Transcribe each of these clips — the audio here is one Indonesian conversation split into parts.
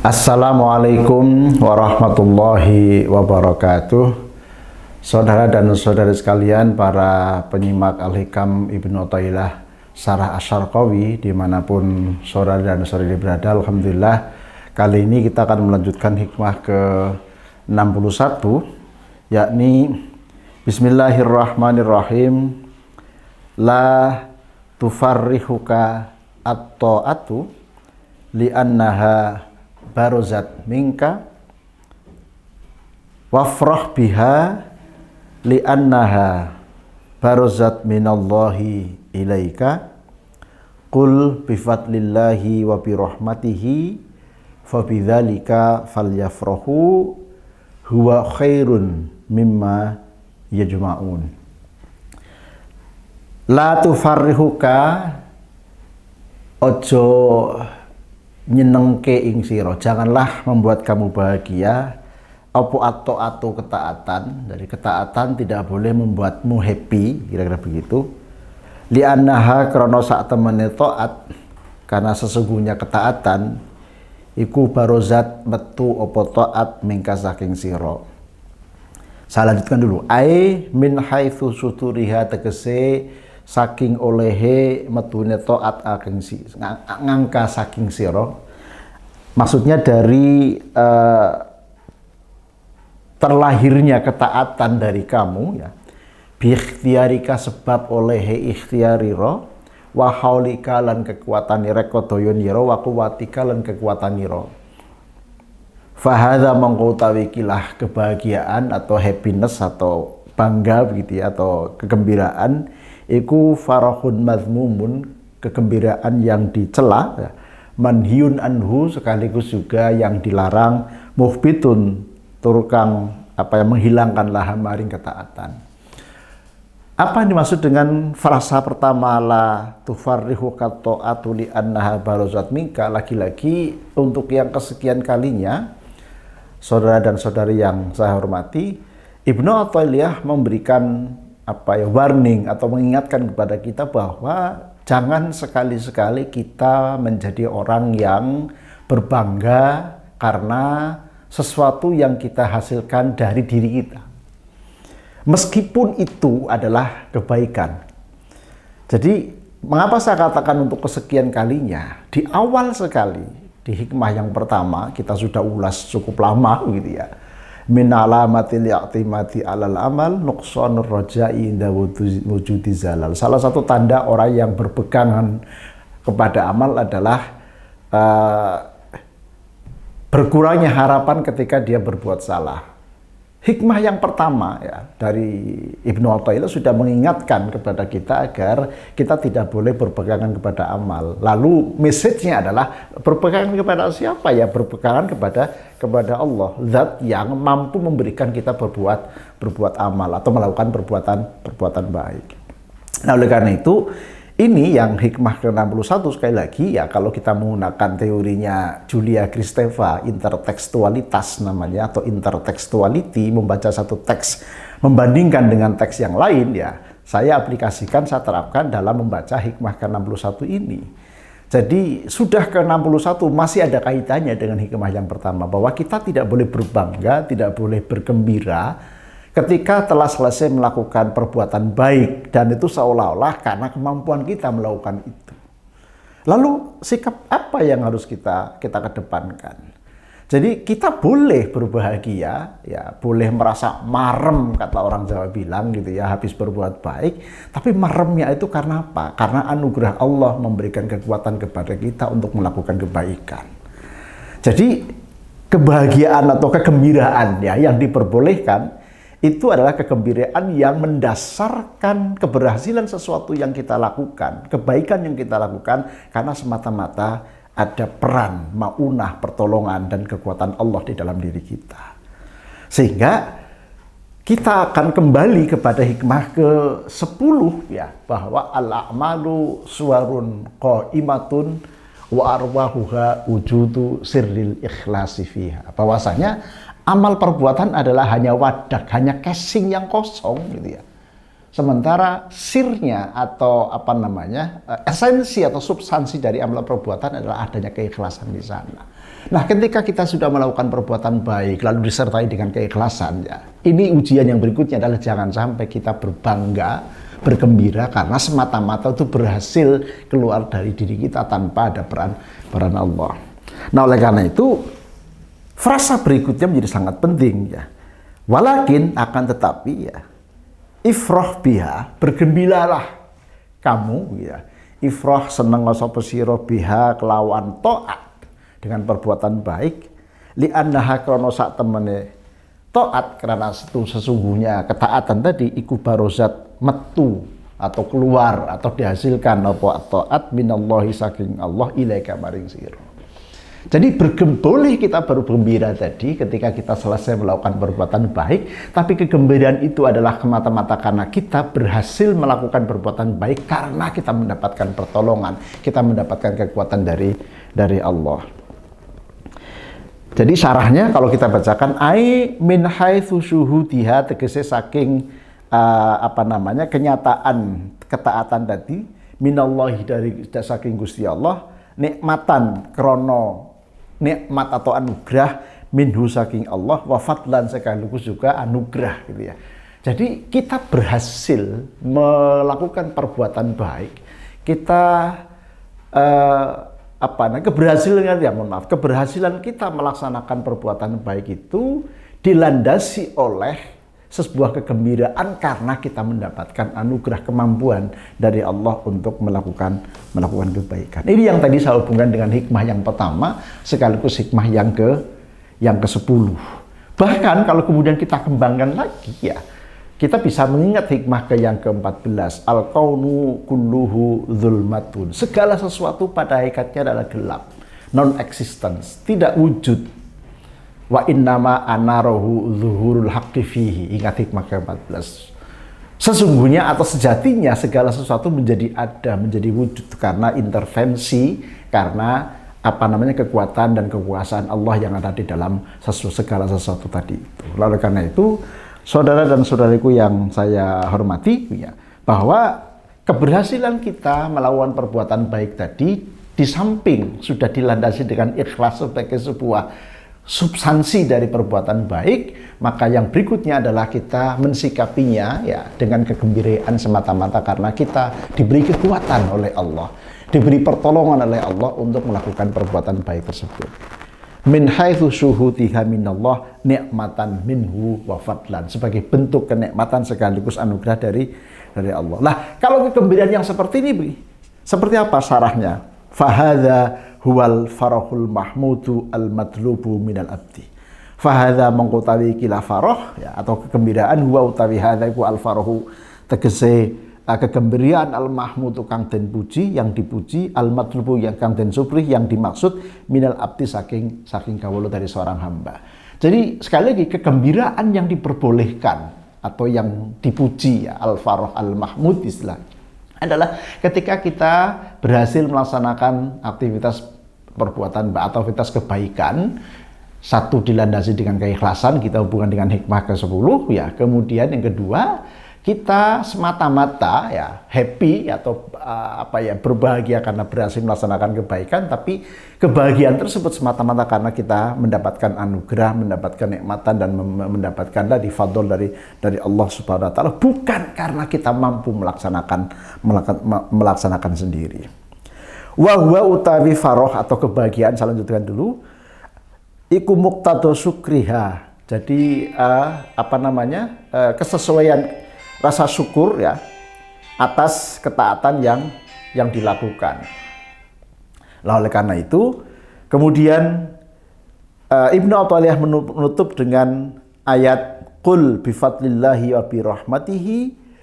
Assalamualaikum warahmatullahi wabarakatuh. Saudara dan saudari sekalian, para penyimak Al-Hikam Ibnu Athaillah Syarah Asy-Syarqawi dimanapun saudara dan saudari berada, alhamdulillah kali ini kita akan melanjutkan hikmah ke 61, yakni Bismillahirrahmanirrahim. La tufarrihuka at-ta'atu li'annaha barozat minka wafrah biha li'annaha barozat minallahi ilaika qul bifadlillahi wa birahmatihi fabidzalika falyafrahu huwa khairun mimma yajma'un. La tufarrihuka, ojo nyenengke ing sira, janganlah membuat kamu bahagia apa atau ketaatan. Dari ketaatan tidak boleh membuatmu happy, kira-kira begitu. Li'annaha, krana sak temene taat, karena sesungguhnya ketaatan iku barozat metu apa taat mingka saking sira. Saya lanjutkan dulu. Ai min haitsu suturiha, tegese saking olehe metune taat aking ngangka saking sira. Maksudnya dari terlahirnya ketaatan dari kamu, ya, bi ikhtiarika, sebab olehe ikhtiarira, wa haulika lan kekuatan rekodoyon yira, wa kuwatika lan kekuatan yira. Fahadha mengkotawikilah kebahagiaan atau happiness atau bangga begitu ya, atau kegembiraan iku farahun mazmumun, kegembiraan yang dicela, ya. Manhiyun anhu, sekaligus juga yang dilarang, muhbitun turkang menghilangkan laha maring ketaatan. Apa yang dimaksud dengan frasa pertama, la tufarrihu ta'atu li annaha barozat minka? Lagi-lagi untuk yang kesekian kalinya, saudara dan saudari yang saya hormati, Ibnu Athaillah memberikan warning atau mengingatkan kepada kita bahwa jangan sekali-sekali kita menjadi orang yang berbangga karena sesuatu yang kita hasilkan dari diri kita, meskipun itu adalah kebaikan. Jadi mengapa saya katakan untuk kesekian kalinya, di awal sekali di hikmah yang pertama kita sudah ulas cukup lama gitu ya. Min alamatil i'timadi alal amal nuqsanur raja'i inda wujudi zalal. Salah satu tanda orang yang berpegangan kepada amal adalah berkurangnya harapan ketika dia berbuat salah. Hikmah yang pertama ya dari Ibnu Athaillah sudah mengingatkan kepada kita agar kita tidak boleh berpegangan kepada amal. Lalu message-nya adalah berpegangan kepada siapa ya? Berpegangan kepada Allah, zat yang mampu memberikan kita berbuat amal atau melakukan perbuatan baik. Nah, oleh karena itu ini yang hikmah ke-61 sekali lagi ya, kalau kita menggunakan teorinya Julia Kristeva, intertekstualitas namanya, atau intertekstuality, membaca satu teks membandingkan dengan teks yang lain ya, saya aplikasikan, saya terapkan dalam membaca hikmah ke-61 ini. Jadi sudah ke-61 masih ada kaitannya dengan hikmah yang pertama, bahwa kita tidak boleh berbangga, tidak boleh bergembira ketika telah selesai melakukan perbuatan baik, dan itu seolah-olah karena kemampuan kita melakukan itu. Lalu sikap apa yang harus kita kedepankan? Jadi kita boleh berbahagia, ya, boleh merasa marem, kata orang Jawa bilang gitu ya, habis berbuat baik, tapi maremnya itu karena apa? Karena anugerah Allah memberikan kekuatan kepada kita untuk melakukan kebaikan. Jadi kebahagiaan atau kegembiraan ya yang diperbolehkan itu adalah kegembiraan yang mendasarkan keberhasilan sesuatu yang kita lakukan, kebaikan yang kita lakukan, karena semata-mata ada peran, maunah, pertolongan, dan kekuatan Allah di dalam diri kita. Sehingga kita akan kembali kepada hikmah ke-10 ya, bahwa al-a'malu suwarun qaimatun wa arwahuha wujudu sirril ikhlasi fiha. Bahwasanya amal perbuatan adalah hanya wadah, hanya casing yang kosong gitu ya. Sementara sirnya atau apa namanya, esensi atau substansi dari amalan perbuatan adalah adanya keikhlasan di sana. Nah, ketika kita sudah melakukan perbuatan baik lalu disertai dengan keikhlasan, ya, ini ujian yang berikutnya adalah jangan sampai kita berbangga, bergembira karena semata-mata itu berhasil keluar dari diri kita tanpa ada peran Allah. Nah, oleh karena itu frasa berikutnya menjadi sangat penting, ya. Walakin akan tetapi, ya, ifrah biha, bergembiralah kamu, ya. Ifrah seneng sapa sira biha kelawan taat dengan perbuatan baik, li annaha krana sak temene taat, karena itu sesungguhnya ketaatan tadi iku barozat metu atau keluar atau dihasilkan apa taat minallahi saking Allah ilaika maring sira. Jadi boleh kita baru gembira tadi ketika kita selesai melakukan perbuatan baik, tapi kegembiraan itu adalah semata-mata karena kita berhasil melakukan perbuatan baik karena kita mendapatkan pertolongan, kita mendapatkan kekuatan dari Allah. Jadi syarahnya kalau kita bacakan ai min haitsu syuhudiha, tegese saking kenyataan ketaatan tadi, minallahi dari saking Gusti Allah, nikmatan krono nikmat atau anugerah, minhu saking Allah, wa fadlan sekaligus juga anugerah gitu ya. Jadi kita berhasil melakukan perbuatan baik, kita keberhasilan kita melaksanakan perbuatan baik itu dilandasi oleh sebuah kegembiraan karena kita mendapatkan anugerah kemampuan dari Allah untuk melakukan kebaikan. Ini yang tadi saya hubungkan dengan hikmah yang pertama sekaligus hikmah yang ke-10. Bahkan kalau kemudian kita kembangkan lagi, ya, kita bisa mengingat hikmah yang ke-14, al-kaunu kulluhu zulmatun. Segala sesuatu pada hakikatnya adalah gelap, non-existence, tidak wujud. Wa innama anarahu zuhurul haqqi fihi. Ingat hikmah ke-14. Sesungguhnya atau sejatinya segala sesuatu menjadi ada, menjadi wujud karena intervensi, karena kekuatan dan kekuasaan Allah yang ada di dalam segala sesuatu tadi itu. Lalu karena itu, saudara dan saudariku yang saya hormati, ya, bahwa keberhasilan kita melakukan perbuatan baik tadi di samping sudah dilandasi dengan ikhlas sebagai sebuah substansi dari perbuatan baik, maka yang berikutnya adalah kita mensikapinya, ya, dengan kegembiraan semata-mata karena kita diberi kekuatan oleh Allah, diberi pertolongan oleh Allah untuk melakukan perbuatan baik tersebut. Min haitsu syuhutiha minallah nikmatan minhu wa fadlan, sebagai bentuk kenikmatan sekaligus anugerah dari Allah. Nah, kalau kegembiraan yang seperti ini seperti apa syarahnya? Fahadha huwal farahul mahmudu al-matlubu minal abdi. Fahadha mengkutawi kila farah, ya, atau kegembiraan, huwa utawi hadha iku al-farahu, tegese kegembiraan al-mahmudu kang den puji, yang dipuji, al-matlubu yang kang den suprih, yang dimaksud minal abdi saking kawula dari seorang hamba. Jadi sekali lagi kegembiraan yang diperbolehkan atau yang dipuji, ya, al-farah al-mahmud istilahnya, adalah ketika kita berhasil melaksanakan aktivitas perbuatan atau aktivitas kebaikan, satu dilandasi dengan keikhlasan, kita hubungan dengan hikmah ke-10, ya. Kemudian yang kedua, kita semata-mata, ya, happy atau berbahagia karena berhasil melaksanakan kebaikan, tapi kebahagiaan tersebut semata-mata karena kita mendapatkan anugerah, mendapatkan nikmatan dan mendapatkan dari fadl dari Allah Subhanahu wa taala, bukan karena kita mampu melaksanakan sendiri. Wa huwa utawi farah atau kebahagiaan, saya lanjutkan dulu, iku muqtado syukriha. Jadi kesesuaian rasa syukur, ya, atas ketaatan yang dilakukan. Nah, oleh karena itu kemudian Ibnu Athaillah menutup dengan ayat qul bi fadlillahi wa bi rahmatihi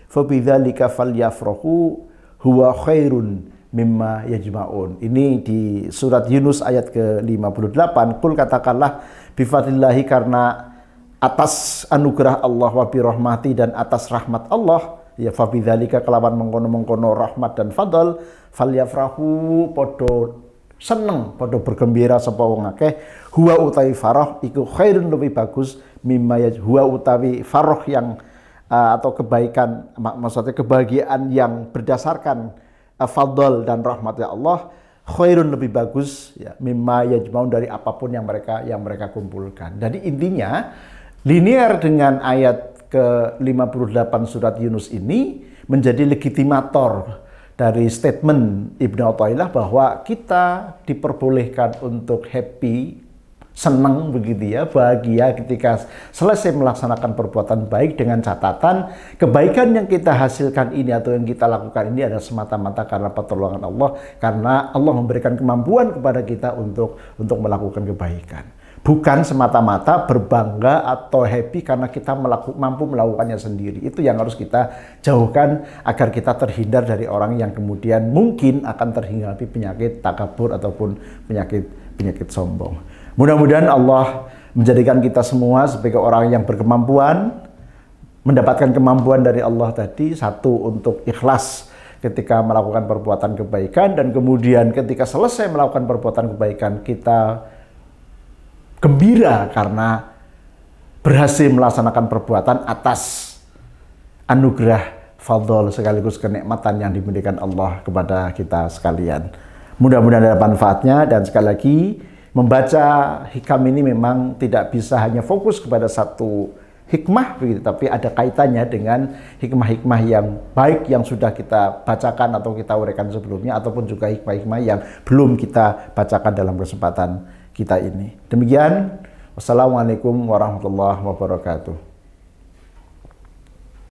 fa bidzalika falyafrahu huwa khairun mimma yajma'un. Ini di surat Yunus ayat ke-58, qul katakanlah bi fadlillahi, karena atas anugerah Allah, wa bi rahmati, dan atas rahmat Allah, ya, fa bidzalika kelawan mengkono-mengkono rahmat dan fadl, falyafrahu podo seneng, podo bergembira sapa wong akeh, huwa utawi farah iku khairun lebih bagus, mimma huwa utawi farah yang atau kebaikan, maksudnya kebahagiaan yang berdasarkan fadl dan rahmatnya Allah, khairun lebih bagus ya, mimma yajmaun dari apapun yang mereka kumpulkan. Jadi intinya linear dengan ayat ke-58 surat Yunus ini menjadi legitimator dari statement Ibnu Athaillah bahwa kita diperbolehkan untuk happy, senang begitu ya, bahagia ketika selesai melaksanakan perbuatan baik, dengan catatan kebaikan yang kita hasilkan ini atau yang kita lakukan ini adalah semata-mata karena pertolongan Allah, karena Allah memberikan kemampuan kepada kita untuk melakukan kebaikan. Bukan semata-mata berbangga atau happy karena kita mampu melakukannya sendiri. Itu yang harus kita jauhkan agar kita terhindar dari orang yang kemudian mungkin akan terhinggapi penyakit takabur ataupun penyakit sombong. Mudah-mudahan Allah menjadikan kita semua sebagai orang yang berkemampuan, mendapatkan kemampuan dari Allah tadi, satu untuk ikhlas ketika melakukan perbuatan kebaikan, dan kemudian ketika selesai melakukan perbuatan kebaikan kita gembira karena berhasil melaksanakan perbuatan atas anugerah fadl sekaligus kenikmatan yang diberikan Allah kepada kita sekalian. Mudah-mudahan ada manfaatnya, dan sekali lagi membaca hikam ini memang tidak bisa hanya fokus kepada satu hikmah begitu, tapi ada kaitannya dengan hikmah-hikmah yang baik yang sudah kita bacakan atau kita uraikan sebelumnya, ataupun juga hikmah-hikmah yang belum kita bacakan dalam kesempatan kita ini. Demikian, wassalamualaikum warahmatullahi wabarakatuh.